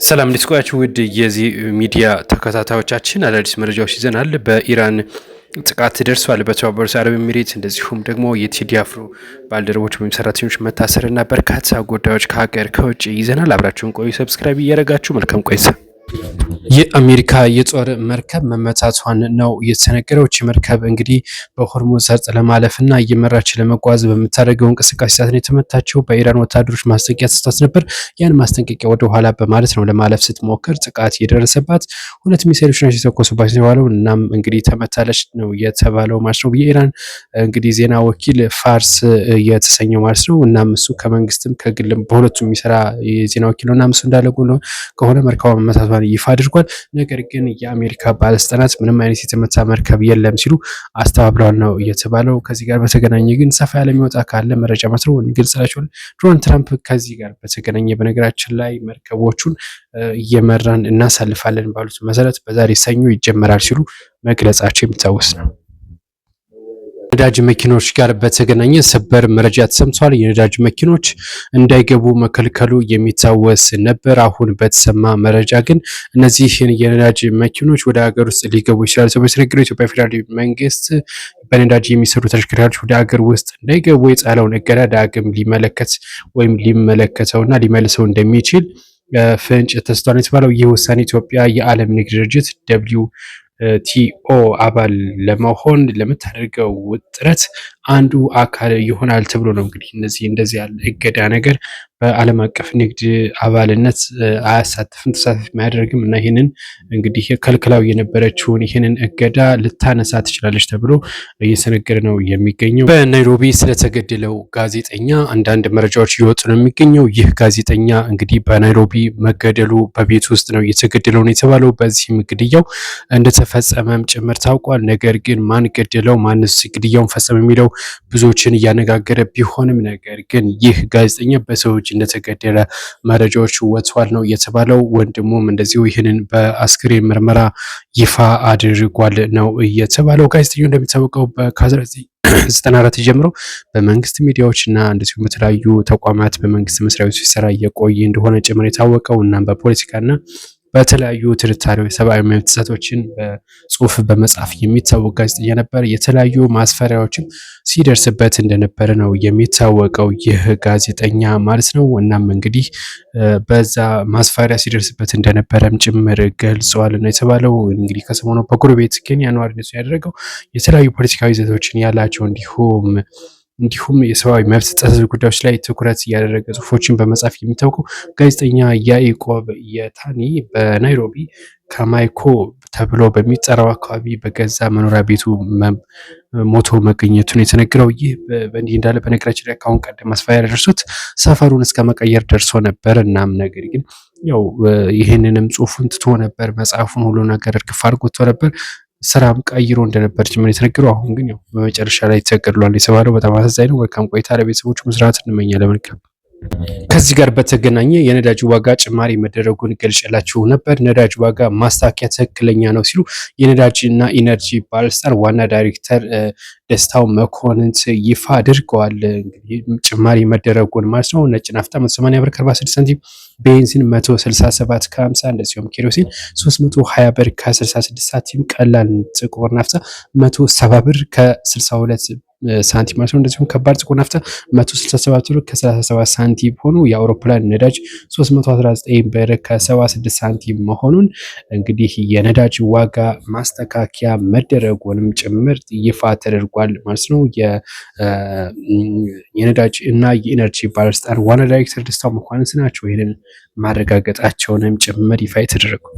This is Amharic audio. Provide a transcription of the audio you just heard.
ሰላም እንዴት ቆያችሁ? ውድ የዚህ ሚዲያ ተከታታዮቻችን አዳዲስ መረጃዎች ይዘናል። በኢራን ጥቃት ደርሷል በተባበሩት አረብ ኤሚሬት። እንደዚሁም ደግሞ የቴዲ አፍሮ ባልደረቦች ወይም ሰራተኞች መታሰርና በርካታ ጉዳዮች ከሀገር ከውጭ ይዘናል። አብራችሁን ቆዩ። ሰብስክራይብ እያደረጋችሁ መልካም ቆይታ። የአሜሪካ የጦር መርከብ መመታቷን ነው የተነገረው። መርከብ እንግዲህ በሆርሙዝ ሰርጥ ለማለፍና እየመራች ለመጓዝ በምታደርገው እንቅስቃሴ ሰዓት ነው የተመታቸው። በኢራን ወታደሮች ማስጠንቀቂያ ተሰጥቷት ነበር። ያን ማስጠንቀቂያ ወደ ኋላ በማለት ነው ለማለፍ ስትሞክር ጥቃት የደረሰባት። ሁለት ሚሳኤሎች ናቸው የተተኮሱባት የተባለው። እናም እንግዲህ ተመታለች ነው የተባለው ማለት ነው። የኢራን እንግዲህ ዜና ወኪል ፋርስ የተሰኘው ማለት ነው። እናም እሱ ከመንግስትም ከግልም በሁለቱም የሚሰራ የዜና ወኪል ነው። እናም እሱ እንዳለ ከሆነ መርከቧ መመታቷን ይፋ አድርጓል። ነገር ግን የአሜሪካ ባለስልጣናት ምንም አይነት የተመታ መርከብ የለም ሲሉ አስተባብለዋል ነው የተባለው። ከዚህ ጋር በተገናኘ ግን ሰፋ ያለ የሚወጣ ካለ መረጃ ማስረው እንገልጻላችሁ። ዶናልድ ትራምፕ ከዚህ ጋር በተገናኘ በነገራችን ላይ መርከቦቹን እየመራን እናሳልፋለን ባሉት መሰረት በዛሬ ሰኞ ይጀመራል ሲሉ መግለጻቸው የሚታወስ ነው። ነዳጅ መኪኖች ጋር በተገናኘ ሰበር መረጃ ተሰምቷል። የነዳጅ መኪኖች እንዳይገቡ መከልከሉ የሚታወስ ነበር። አሁን በተሰማ መረጃ ግን እነዚህ የነዳጅ መኪኖች ወደ ሀገር ውስጥ ሊገቡ ይችላሉ ተብሎ የተነገረው የኢትዮጵያ ፌዴራል መንግስት በነዳጅ የሚሰሩ ተሽከርካሪዎች ወደ ሀገር ውስጥ እንዳይገቡ የጣለውን እገዳ ዳግም ሊመለከት ወይም ሊመለከተውና ሊመልሰው እንደሚችል ፍንጭ ተሰጥቷል የተባለው። ይህ ውሳኔ ኢትዮጵያ የዓለም ንግድ ድርጅት ቲኦ አባል ለመሆን ለምታደርገው ጥረት አንዱ አካል ይሆናል ተብሎ ነው። እንግዲህ እንደዚህ ያለ እገዳ ነገር በዓለም አቀፍ ንግድ አባልነት አያሳትፍም፣ ተሳታፊ አያደርግም እና ይህንን እንግዲህ ከልክላው የነበረችውን ይህንን እገዳ ልታነሳ ትችላለች ተብሎ እየተነገረ ነው የሚገኘው። በናይሮቢ ስለተገደለው ጋዜጠኛ አንዳንድ መረጃዎች እየወጡ ነው የሚገኘው። ይህ ጋዜጠኛ እንግዲህ በናይሮቢ መገደሉ በቤት ውስጥ ነው የተገደለው ነው የተባለው። በዚህም ግድያው እንደተፈጸመም ጭምር ታውቋል። ነገር ግን ማን ገደለው፣ ማንስ ግድያውን ፈጸመ የሚለው ብዙዎችን እያነጋገረ ቢሆንም ነገር ግን ይህ ጋዜጠኛ በሰው እጅ እንደተገደለ መረጃዎች ወጥቷል ነው የተባለው። ወንድሙም እንደዚሁ ይህንን በአስክሬን ምርመራ ይፋ አድርጓል ነው የተባለው። ጋዜጠኛው እንደሚታወቀው ከ1994 ጀምሮ በመንግስት ሚዲያዎች እና እንደዚሁም በተለያዩ ተቋማት በመንግስት መስሪያ ቤቶች ሲሰራ እየቆየ እንደሆነ ጭምር የታወቀው እና በፖለቲካና በተለያዩ ትርታሪዎች ሰብአዊ መብት ጥሰቶችን በጽሁፍ በመጻፍ የሚታወቅ ጋዜጠኛ ነበር። የተለያዩ ማስፈራሪያዎችም ሲደርስበት እንደነበረ ነው የሚታወቀው ይህ ጋዜጠኛ ማለት ነው። እናም እንግዲህ በዛ ማስፈራሪያ ሲደርስበት እንደነበረም ጭምር ገልጸዋል ነው የተባለው። እንግዲህ ከሰሞኑ በጎረቤት ኬንያ ነዋሪነቱን ያደረገው የተለያዩ ፖለቲካዊ ይዘቶችን ያላቸው እንዲሁም የሰብአዊ መብት ጥሰት ጉዳዮች ላይ ትኩረት ያደረገ ጽሁፎችን በመጻፍ የሚታወቀው ጋዜጠኛ ያዕቆብ የታኒ በናይሮቢ ከማይኮ ተብሎ በሚጠራው አካባቢ በገዛ መኖሪያ ቤቱ ሞቶ መገኘቱን የተነገረው። ይህ በእንዲህ እንዳለ በነገራችን ላይ ከአሁን ቀደም ማስፈራሪያ ደርሶት ሰፈሩን እስከ መቀየር ደርሶ ነበር። እናም ነገር ግን ያው ይህንንም ጽሁፉን ትቶ ነበር፣ መጽሐፉን ሁሉ ነገር እርግፍ አድርጎ ትቶ ነበር። ስራም ቀይሮ እንደነበር ጭምር የተነገረው። አሁን ግን ያው በመጨረሻ ላይ ተገድሏል የተባለው በጣም አሳዛኝ ነው። መልካም ቆይታ ለቤተሰቦቹ መስራት እንመኛለን። መልካም። ከዚህ ጋር በተገናኘ የነዳጅ ዋጋ ጭማሪ መደረጉን ገልጬላችሁ ነበር። ነዳጅ ዋጋ ማስተካከያ ትክክለኛ ነው ሲሉ የነዳጅ እና ኢነርጂ ባለስልጣን ዋና ዳይሬክተር ደስታው መኮንን ይፋ አድርገዋል። እንግዲህ ጭማሪ መደረጉን ማለት ነው። ነጭ ናፍጣ 180 ብር ከ46 ሳንቲም፣ ቤንዚን 167 ከ50፣ እንደዚሁም ኬሮሲን 320 ብር ከ66 ሳንቲም፣ ቀላል ጥቁር ናፍጣ 170 ብር ከ62 ሳንቲም ማለት ነው። እንደዚሁም ከባድ ጥቁር ናፍጣ 167 ብር ከ37 ሳንቲም ሆኖ የአውሮፕላን ነዳጅ 319 ብር ከ76 ሳንቲም መሆኑን እንግዲህ የነዳጅ ዋጋ ማስተካከያ መደረጉንም ጭምር ይፋ ተደርጓል ማለት ነው። የነዳጅ እና የኢነርጂ ባለስልጣን ዋና ዳይሬክተር ደስታው መኮንን ናቸው ይህንን ማረጋገጣቸውንም ጭምር ይፋ የተደረገው።